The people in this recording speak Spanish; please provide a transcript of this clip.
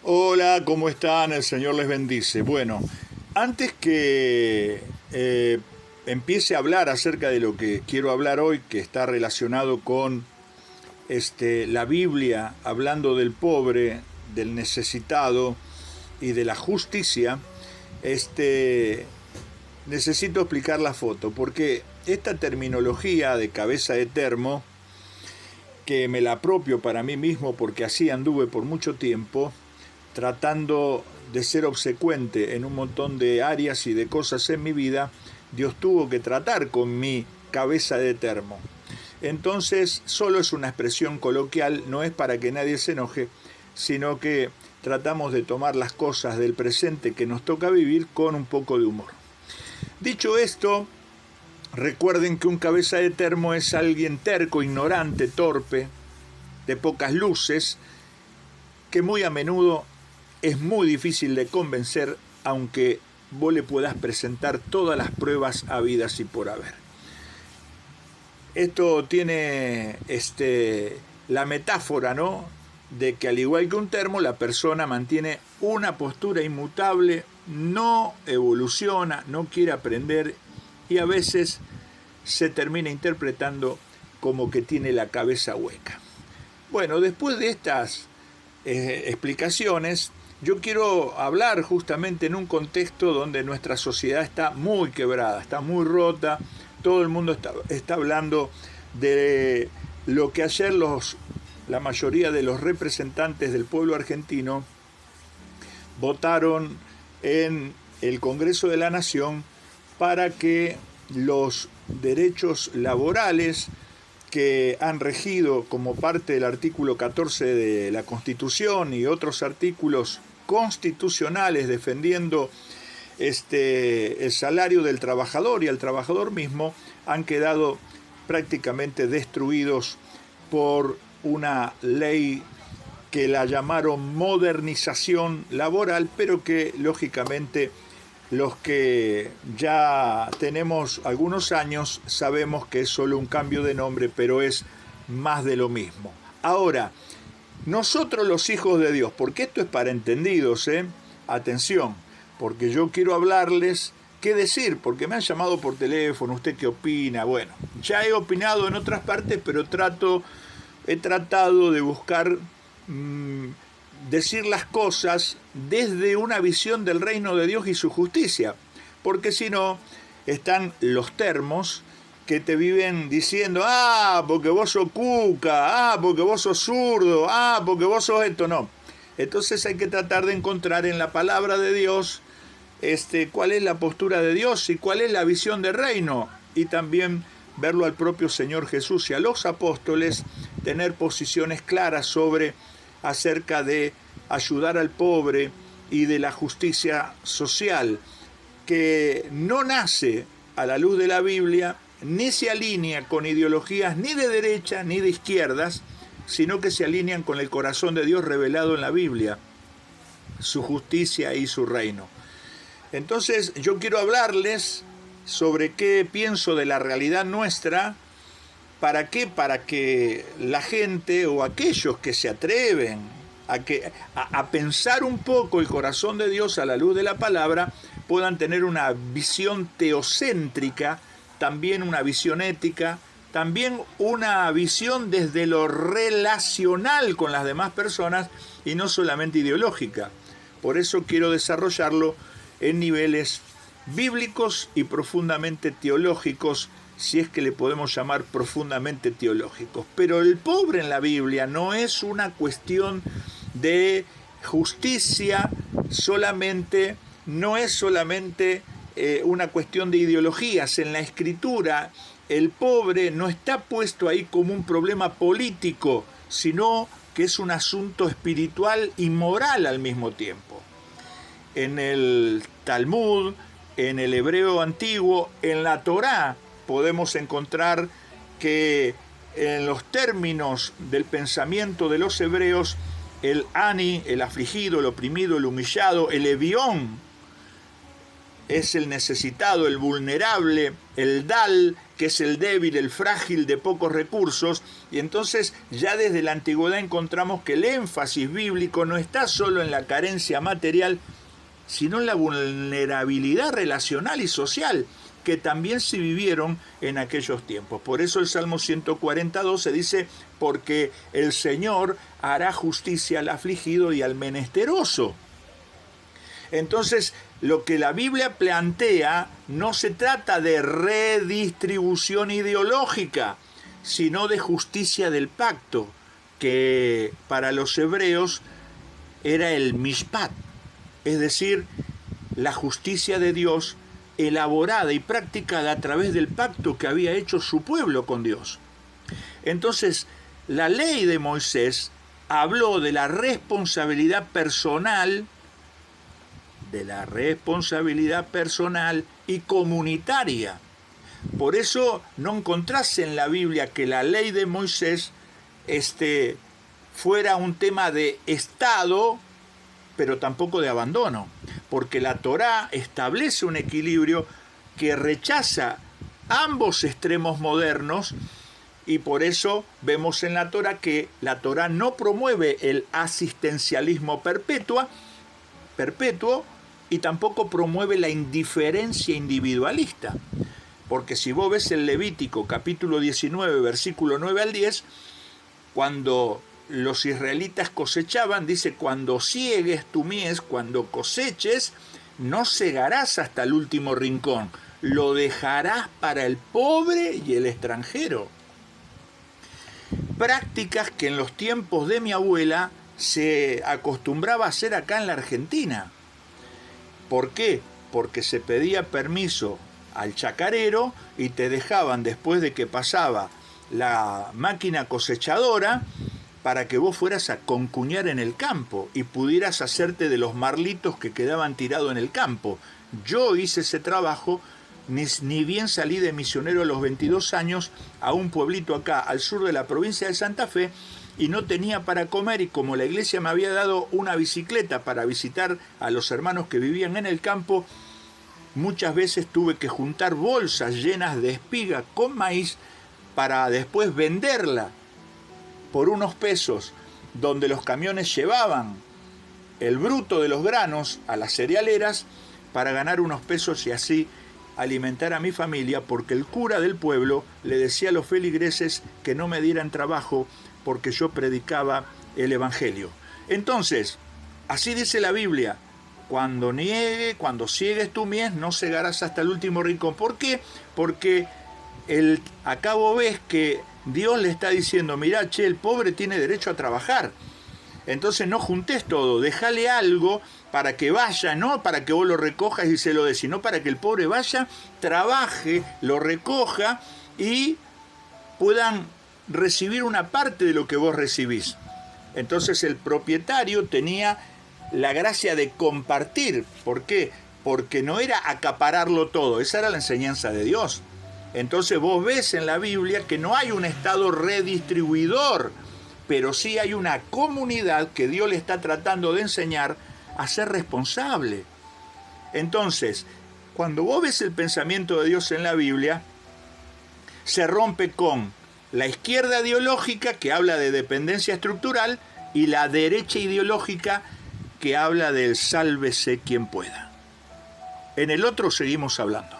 Hola, ¿cómo están? El Señor les bendice. Bueno, antes que empiece a hablar acerca de lo que quiero hablar hoy, que está relacionado con la Biblia, hablando del pobre, del necesitado y de la justicia, necesito explicar la foto, porque esta terminología de cabeza de termo, que me la apropio para mí mismo porque así anduve por mucho tiempo, tratando de ser obsecuente en un montón de áreas y de cosas en mi vida, Dios tuvo que tratar con mi cabeza de termo. Entonces, solo es una expresión coloquial, no es para que nadie se enoje, sino que tratamos de tomar las cosas del presente que nos toca vivir con un poco de humor. Dicho esto, recuerden que un cabeza de termo es alguien terco, ignorante, torpe, de pocas luces, que muy a menudo es muy difícil de convencer, aunque vos le puedas presentar todas las pruebas habidas y por haber. Esto tiene la metáfora, ¿no?, de que al igual que un termo, la persona mantiene una postura inmutable, no evoluciona, no quiere aprender y a veces se termina interpretando como que tiene la cabeza hueca. Bueno, después de estas explicaciones, yo quiero hablar justamente en un contexto donde nuestra sociedad está muy quebrada, está muy rota, todo el mundo está hablando de lo que ayer la mayoría de los representantes del pueblo argentino votaron en el Congreso de la Nación para que los derechos laborales que han regido como parte del artículo 14 de la Constitución y otros artículos constitucionales defendiendo el salario del trabajador y al trabajador mismo, han quedado prácticamente destruidos por una ley que la llamaron modernización laboral, pero que lógicamente los que ya tenemos algunos años sabemos que es solo un cambio de nombre, pero es más de lo mismo. Ahora, nosotros los hijos de Dios, porque esto es para entendidos, atención, porque yo quiero hablarles qué decir, porque me han llamado por teléfono, ¿usted qué opina? Bueno, ya he opinado en otras partes, pero he tratado de buscar decir las cosas desde una visión del reino de Dios y su justicia, porque si no, están los termos que te viven diciendo, porque vos sos cuca, porque vos sos zurdo, porque vos sos esto, no. Entonces hay que tratar de encontrar en la palabra de Dios cuál es la postura de Dios y cuál es la visión del reino, y también verlo al propio Señor Jesús y a los apóstoles, tener posiciones claras acerca de ayudar al pobre y de la justicia social, que no nace a la luz de la Biblia, ni se alinea con ideologías ni de derecha ni de izquierdas, sino que se alinean con el corazón de Dios revelado en la Biblia, su justicia y su reino. Entonces yo quiero hablarles sobre qué pienso de la realidad nuestra. ¿Para qué? Para que la gente o aquellos que se atreven a pensar un poco el corazón de Dios a la luz de la palabra puedan tener una visión teocéntrica, también una visión ética, también una visión desde lo relacional con las demás personas y no solamente ideológica. Por eso quiero desarrollarlo en niveles bíblicos y profundamente teológicos, si es que le podemos llamar profundamente teológicos. Pero el pobre en la Biblia no es una cuestión de justicia solamente, no es solamente una cuestión de ideologías. En la Escritura, el pobre no está puesto ahí como un problema político, sino que es un asunto espiritual y moral al mismo tiempo. En el Talmud, en el hebreo antiguo, en la Torá, podemos encontrar que en los términos del pensamiento de los hebreos, el ani, el afligido, el oprimido, el humillado, el evión, es el necesitado, el vulnerable, el dal que es el débil, el frágil de pocos recursos, y entonces ya desde la antigüedad encontramos que el énfasis bíblico no está solo en la carencia material, sino en la vulnerabilidad relacional y social, que también se vivieron en aquellos tiempos. Por eso el Salmo 142 se dice, porque el Señor hará justicia al afligido y al menesteroso. Entonces, lo que la Biblia plantea no se trata de redistribución ideológica, sino de justicia del pacto, que para los hebreos era el mishpat, es decir, la justicia de Dios elaborada y practicada a través del pacto que había hecho su pueblo con Dios. Entonces, la ley de Moisés habló de la responsabilidad personal y comunitaria. Por eso no encontrás en la Biblia que la ley de Moisés fuera un tema de Estado, pero tampoco de abandono, porque la Torá establece un equilibrio que rechaza ambos extremos modernos, y por eso vemos en la Torá que la Torá no promueve el asistencialismo perpetuo y tampoco promueve la indiferencia individualista. Porque si vos ves el Levítico capítulo 19, versículo 9 al 10, cuando los israelitas cosechaban, dice, cuando siegues tu mies, cuando coseches, no segarás hasta el último rincón, lo dejarás para el pobre y el extranjero. Prácticas que en los tiempos de mi abuela se acostumbraba a hacer acá en la Argentina. ¿Por qué? Porque se pedía permiso al chacarero y te dejaban, después de que pasaba la máquina cosechadora, para que vos fueras a concuñar en el campo y pudieras hacerte de los marlitos que quedaban tirados en el campo. Yo hice ese trabajo, ni bien salí de misionero a los 22 años a un pueblito acá al sur de la provincia de Santa Fe, y no tenía para comer, y como la iglesia me había dado una bicicleta para visitar a los hermanos que vivían en el campo, muchas veces tuve que juntar bolsas llenas de espiga con maíz para después venderla por unos pesos, donde los camiones llevaban el bruto de los granos a las cerealeras para ganar unos pesos y así alimentar a mi familia, porque el cura del pueblo le decía a los feligreses que no me dieran trabajo porque yo predicaba el evangelio. Entonces, así dice la Biblia, cuando siegues tu mies, no segarás hasta el último rincón. ¿Por qué? Porque acá vos ves que Dios le está diciendo, mirá, el pobre tiene derecho a trabajar. Entonces no juntes todo, déjale algo para que vaya, no para que vos lo recojas y se lo des, sino para que el pobre vaya, trabaje, lo recoja y puedan recibir una parte de lo que vos recibís. Entonces el propietario tenía la gracia de compartir. ¿Por qué? Porque no era acapararlo todo, esa era la enseñanza de Dios. Entonces vos ves en la Biblia que no hay un Estado redistribuidor, pero sí hay una comunidad que Dios le está tratando de enseñar a ser responsable. Entonces, cuando vos ves el pensamiento de Dios en la Biblia, se rompe con la izquierda ideológica, que habla de dependencia estructural, y la derecha ideológica, que habla del sálvese quien pueda. En el otro seguimos hablando.